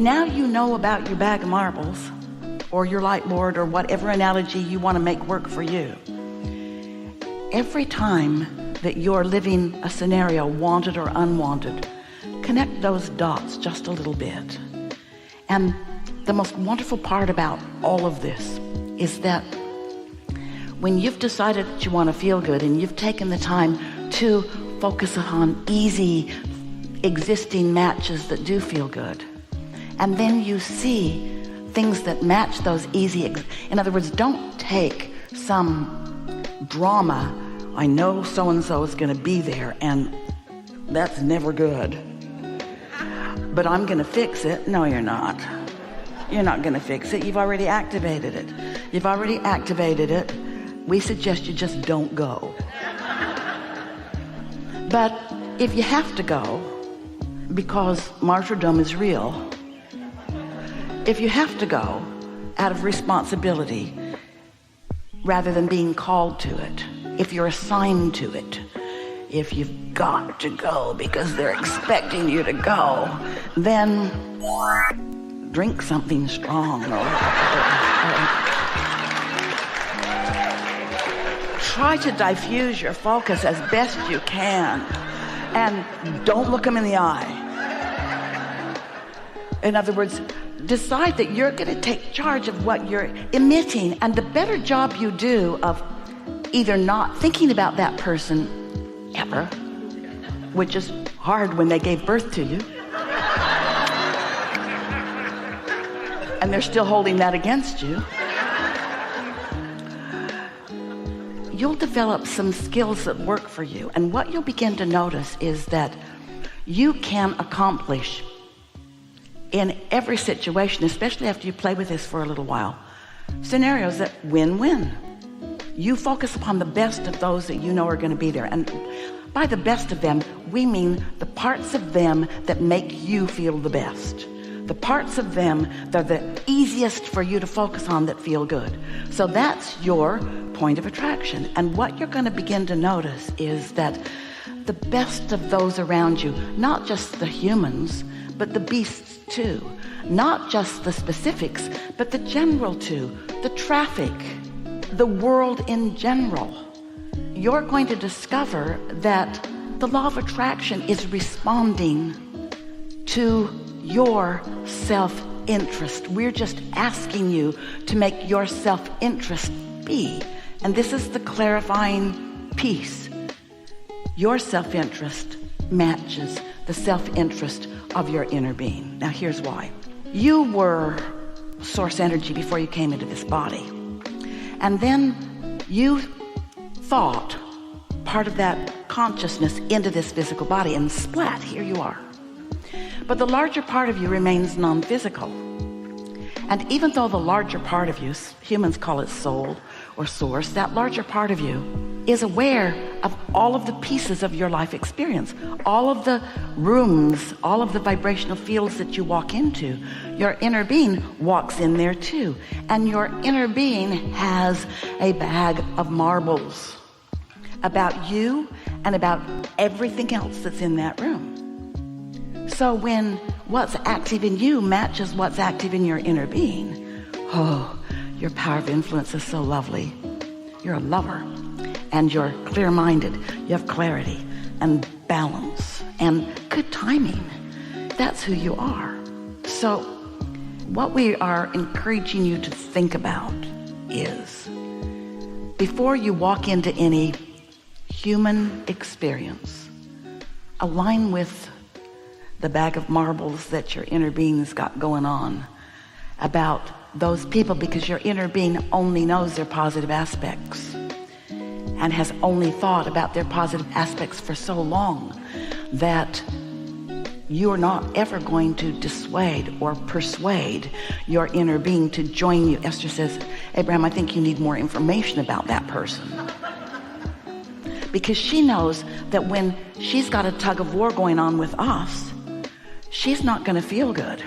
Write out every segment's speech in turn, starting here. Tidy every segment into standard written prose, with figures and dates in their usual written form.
now you know about your bag of marbles or your light board or whatever analogy you want to make work for you. Every time that you're living a scenario, wanted or unwanted, connect those dots just a little bit. And the most wonderful part about all of this is that when you've decided that you want to feel good and you've taken the time to focus on easy existing matches that do feel good, and then you see things that match those easy, in other words, don't take some drama. I know so-and-so is going to be there and that's never good, but I'm going to fix it. No, you're not. You're not going to fix it. You've already activated it. You've already activated it. We suggest you just don't go. But if you have to go, because martyrdom is real, if you have to go out of responsibility rather than being called to it, if you're assigned to it, if you've got to go because they're expecting you to go, then drink something strong or try to diffuse your focus as best you can and don't look them in the eye. In other words, decide that you're going to take charge of what you're emitting, and the better job you do of either not thinking about that person ever, which is hard when they gave birth to you, and they're still holding that against you, you'll develop some skills that work for you. And what you'll begin to notice is that you can accomplish in every situation, especially after you play with this for a little while, scenarios that win-win. You focus upon the best of those that you know are going to be there. And by the best of them, we mean the parts of them that make you feel the best. The parts of them that are the easiest for you to focus on that feel good. So that's your point of attraction. And what you're going to begin to notice is that the best of those around you, not just the humans, but the beasts too, not just the specifics, but the general too, the traffic, the world in general, you're going to discover that the law of attraction is responding to your self-interest. We're just asking you to make your self-interest be. And this is the clarifying piece. Your self-interest matches the self-interest of your inner being. Now here's why. You were source energy before you came into this body. And then you thought part of that consciousness into this physical body, and splat, here you are. But the larger part of you remains non-physical. And even though the larger part of you, humans call it soul or source, that larger part of you is aware of all of the pieces of your life experience, all of the rooms, all of the vibrational fields that you walk into. Your inner being walks in there too. And your inner being has a bag of marbles about you and about everything else that's in that room. So when what's active in you matches what's active in your inner being, oh, your power of influence is so lovely. You're a lover, and you're clear-minded. You have clarity and balance and good timing. That's who you are. So what we are encouraging you to think about is, before you walk into any human experience, align with the bag of marbles that your inner being's got going on about those people, because your inner being only knows their positive aspects and has only thought about their positive aspects for so long that you're not ever going to dissuade or persuade your inner being to join you. Esther says, Abraham, I think you need more information about that person. Because she knows that when she's got a tug of war going on with us, she's not going to feel good.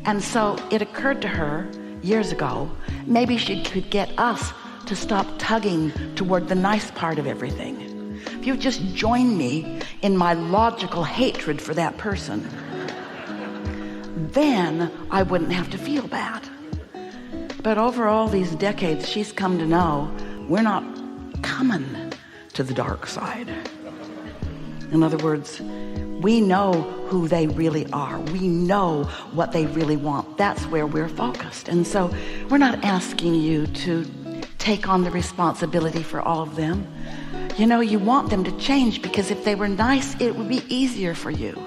And so it occurred to her years ago, maybe she could get us to stop tugging toward the nice part of everything. If you just join me in my logical hatred for that person, then I wouldn't have to feel bad. But over all these decades, she's come to know we're not coming to the dark side. In other words, we know who they really are. We know what they really want. That's where we're focused. And so we're not asking you to take on the responsibility for all of them. You know, you want them to change because if they were nice, it would be easier for you.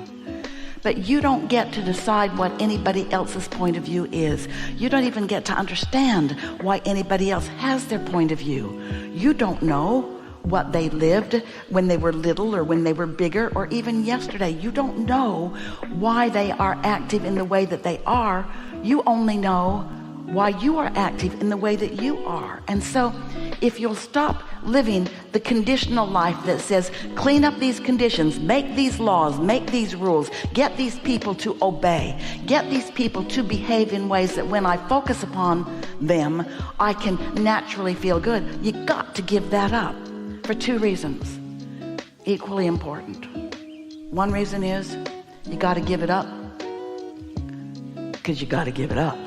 But you don't get to decide what anybody else's point of view is. You don't even get to understand why anybody else has their point of view. You don't know what they lived when they were little or when they were bigger or even yesterday. You don't know why they are active in the way that they are. You only know why you are active in the way that you are. And so if you'll stop living the conditional life that says clean up these conditions, make these laws, make these rules, get these people to obey, get these people to behave in ways that when I focus upon them I can naturally feel good, you got to give that up for two reasons, equally important. One reason is you got to give it up because you got to give it up,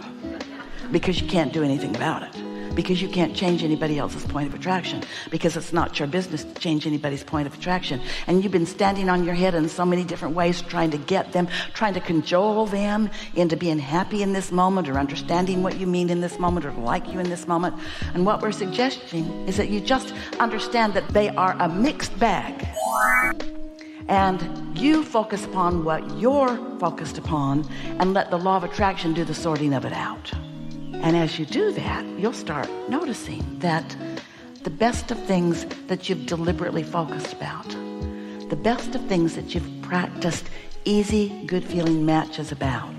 because you can't do anything about it, because you can't change anybody else's point of attraction, because it's not your business to change anybody's point of attraction. And you've been standing on your head in so many different ways, trying to get them, trying to cajole them into being happy in this moment or understanding what you mean in this moment or like you in this moment. And what we're suggesting is that you just understand that they are a mixed bag, and you focus upon what you're focused upon and let the law of attraction do the sorting of it out. And as you do that, you'll start noticing that the best of things that you've deliberately focused about, the best of things that you've practiced easy, good feeling matches about,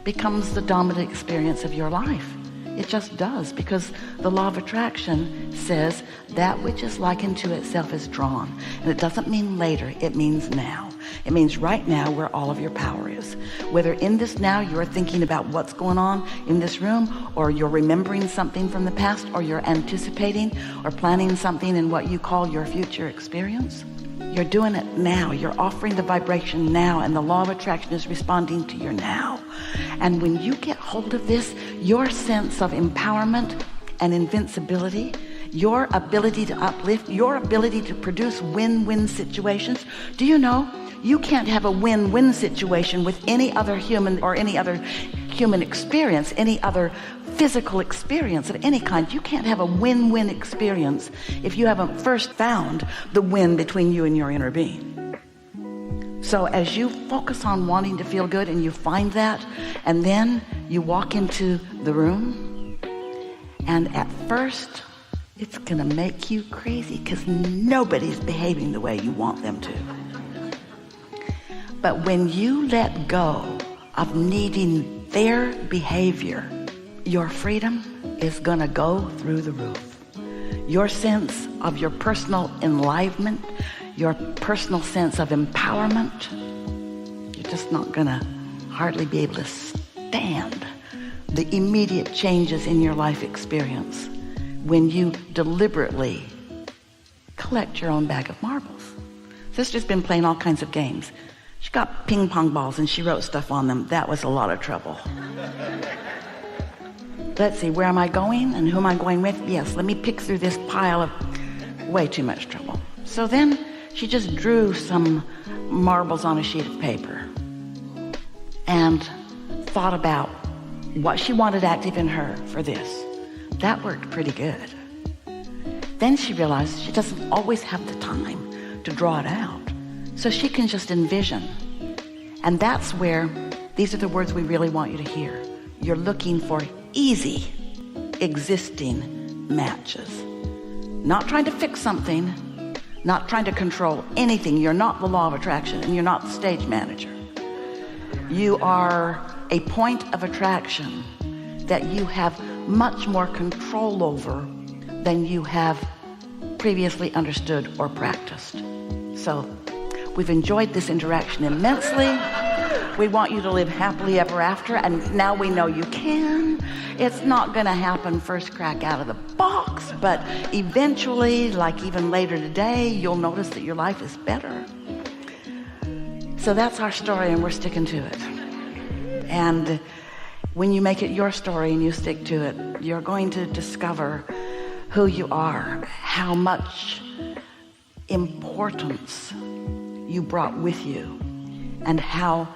becomes the dominant experience of your life. It just does, because the law of attraction says that which is likened to itself is drawn. And it doesn't mean later, it means now. It means right now where all of your power is. Whether in this now you're thinking about what's going on in this room, or you're remembering something from the past, or you're anticipating or planning something in what you call your future experience, you're doing it now. You're offering the vibration now, and the law of attraction is responding to your now. And when you get hold of this, your sense of empowerment and invincibility, your ability to uplift, your ability to produce win-win situations. Do you know you can't have a win-win situation with any other human or any other human experience, any other physical experience of any kind? You can't have a win-win experience if you haven't first found the win between you and your inner being. So as you focus on wanting to feel good and you find that, and then you walk into the room, and at first it's gonna make you crazy because nobody's behaving the way you want them to. But when you let go of needing their behavior, your freedom is gonna go through the roof. Your sense of your personal enlivenment, your personal sense of empowerment, you're just not gonna hardly be able to stand the immediate changes in your life experience when you deliberately collect your own bag of marbles. Sister's been playing all kinds of games. She got ping pong balls and she wrote stuff on them. That was a lot of trouble. Let's see, where am I going and who am I going with? Yes, let me pick through this pile of way too much trouble. So then she just drew some marbles on a sheet of paper and thought about what she wanted active in her for this. That worked pretty good. Then she realized she doesn't always have the time to draw it out. So she can just envision. And that's where these are the words we really want you to hear. You're looking for easy existing matches. Not trying to fix something, not trying to control anything. You're not the law of attraction, and you're not the stage manager. You are a point of attraction that you have much more control over than you have previously understood or practiced. So we've enjoyed this interaction immensely. We want you to live happily ever after, and now we know you can. It's not going to happen first crack out of the box, but eventually, like even later today, you'll notice that your life is better. So that's our story, and we're sticking to it. And when you make it your story and you stick to it, you're going to discover who you are, how much importance you brought with you, and how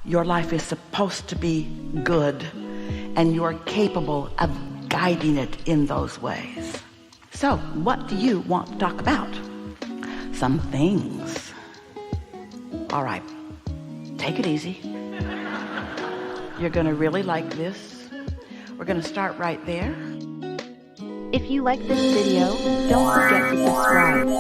your life is supposed to be good, and you're capable of guiding it in those ways. So, what do you want to talk about? Some things. All right, take it easy. You're going to really like this. We're going to start right there. If you like this video, don't forget to subscribe and